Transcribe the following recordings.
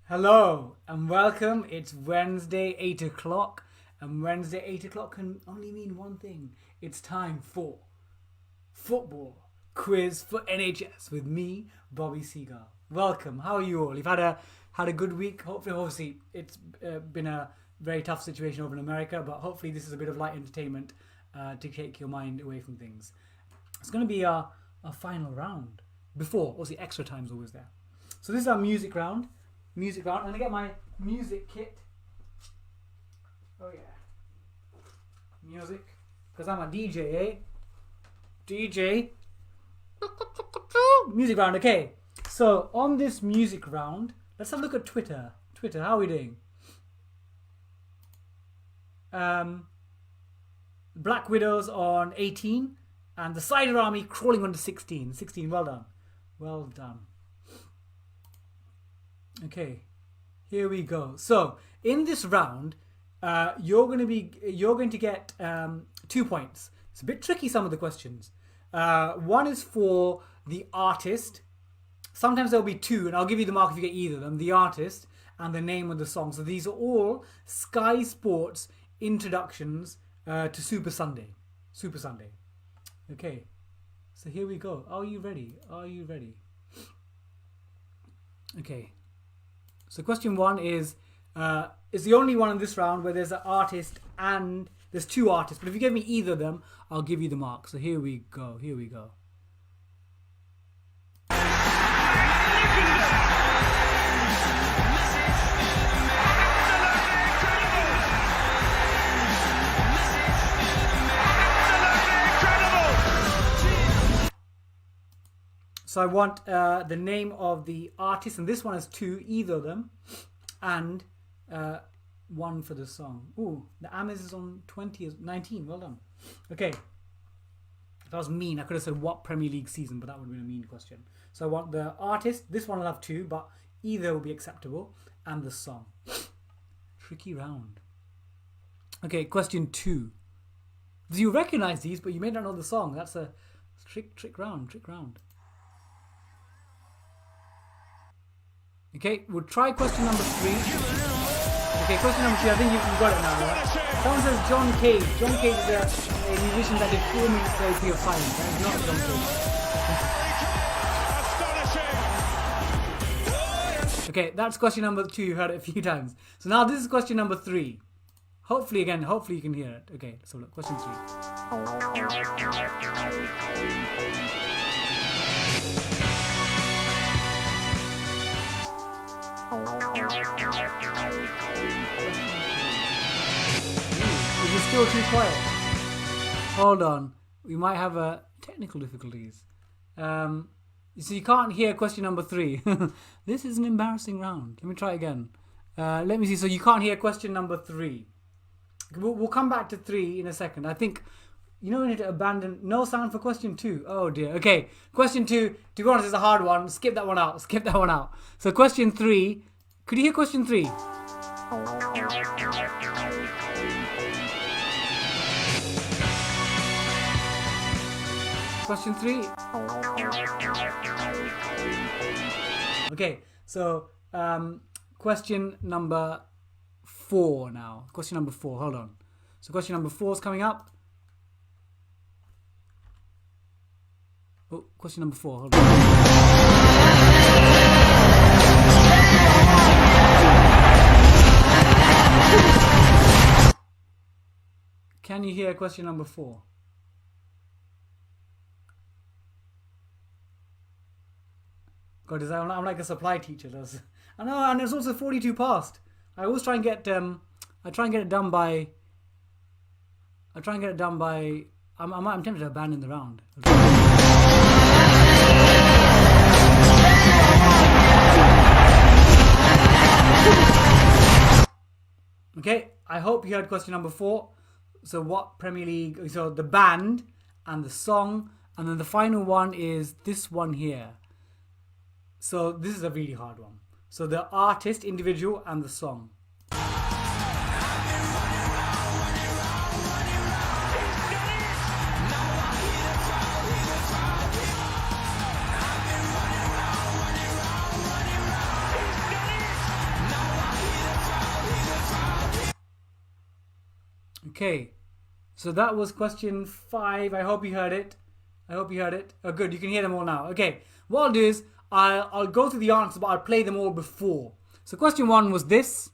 Hello and welcome. It's Wednesday 8 o'clock, and Wednesday 8 o'clock can only mean one thing. It's time for football quiz for NHS with me, Bobby Seagull. Welcome. How are you all? You've had a good week. Hopefully, obviously, it's been a very tough situation over in America, but hopefully this is a bit of light entertainment to take your mind away from things. It's going to be our final round. Before, obviously, extra time's always there. So this is our music round. I'm going to get my music kit. Oh yeah. Music. Because I'm a DJ, eh? DJ. Music round, okay. So on this music round, let's have a look at Twitter. Twitter, how are we doing? Black Widows on 18 and the Cider Army crawling onto 16. 16, well done. Well done. Okay, here we go. So in this round, you're going to get 2 points. It's a bit tricky, some of the questions. One is for the artist. Sometimes there'll be two, and I'll give you the mark if you get either of them. The artist and the name of the song. So these are all Sky Sports introductions to Super Sunday. Super Sunday. Okay, so here we go. Are you ready? Are you ready? Okay. So question one is the only one in this round where there's an artist and there's two artists. But if you give me either of them, I'll give you the mark. So here we go. Here we go. So I want the name of the artist, and this one has two, either of them, and one for the song. Ooh, the Amis is on 19. Well done. Okay. That was mean. I could have said what Premier League season, but that would have been a mean question. So I want the artist. This one will have two, but either will be acceptable, and the song. Tricky round. Okay, question two. You recognize these, but you may not know the song. That's a trick round. Okay, we'll try question number 3. Okay, question number 3. I think you got it now, right? Someone says John Cage. John Cage is a musician that did 4 minutes therapy of silence. That is not John Cage. Okay, that's question number 2. You heard it a few times. So now this is question number 3. Hopefully you can hear it. Okay, so look, question 3. Is it still too quiet? Hold on. We might have technical difficulties. So you can't hear question number 3. This is an embarrassing round. Let me try again. Let me see. So you can't hear question number 3. We'll come back to 3 in a second. I think, we need to abandon. No sound for question 2. Oh dear. Okay. Question 2, to be honest, is a hard one. Skip that one out. So question 3. Could you hear question 3? Question 3. Okay. So question number 4 now. Question number 4. Hold on. So question number 4 is coming up. Oh, question number 4. Hold on. Can you hear question number 4? God, I'm like a supply teacher. I know, and it's also 42 past. I always try and get it done by. I'm tempted to abandon the round. Okay, I hope you heard question number 4. So what Premier League, so the band and the song, and then the final one is this one here. So this is a really hard one. So the artist, individual, and the song. Okay, so that was question 5. I hope you heard it. Oh, good. You can hear them all now. Okay, what I'll do is I'll go through the answers, but I'll play them all before. So question 1 was this.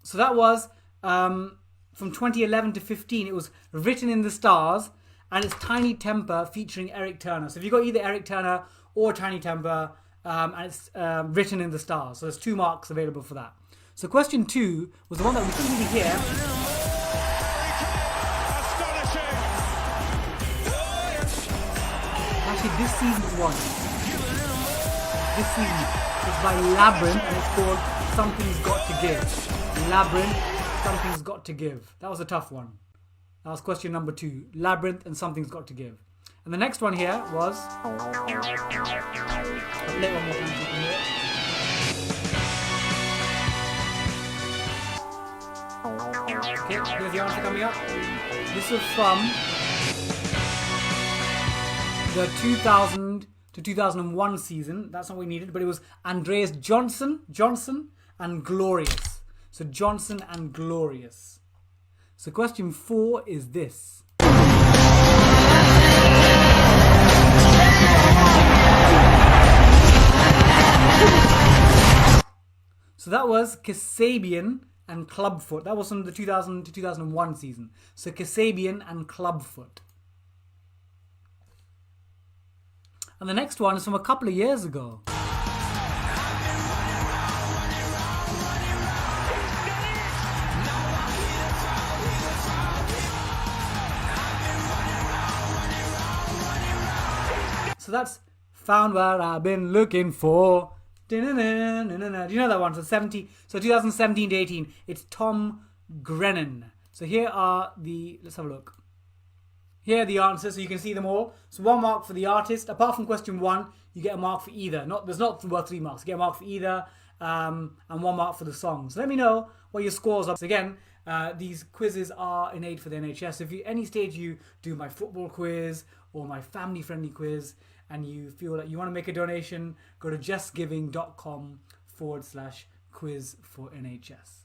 So that was from 2011 to 15. It was Written in the Stars, and it's Tiny Temper featuring Eric Turner. So if you've got either Eric Turner or Tiny Temper, and it's Written in the Stars. So there's 2 marks available for that. So question 2 was the one that we couldn't really hear. Actually, this season's one. This season is by Labyrinth, and it's called Something's Got to Give. Labyrinth, Something's Got to Give. That was a tough one. That was question number 2. Labyrinth and Something's Got to Give. And the next one here was... I'll play one more time so you can hear it. Okay, here's the answer coming up. This was from the 2000 to 2001 season. That's not what we needed, but it was Andreas Johnson and Glorious. So Johnson and Glorious. So question 4 is this. So that was Kasabian and Clubfoot. That was from the 2000 to 2001 season. So Kasabian and Clubfoot. And the next one is from a couple of years ago. So that's Found What I've Been Looking For. Do you know that one? So 2017 to 18. It's Tom Grennan. So here are the... Let's have a look. Here are the answers, so you can see them all. So 1 mark for the artist. Apart from question 1, you get a mark for either. There's not 3 marks. You get a mark for either, and 1 mark for the song. So let me know what your scores are. So again, these quizzes are innate for the NHS. So if you any stage you do my football quiz or my family-friendly quiz, and you feel like you want to make a donation, go to justgiving.com/quiz for NHS.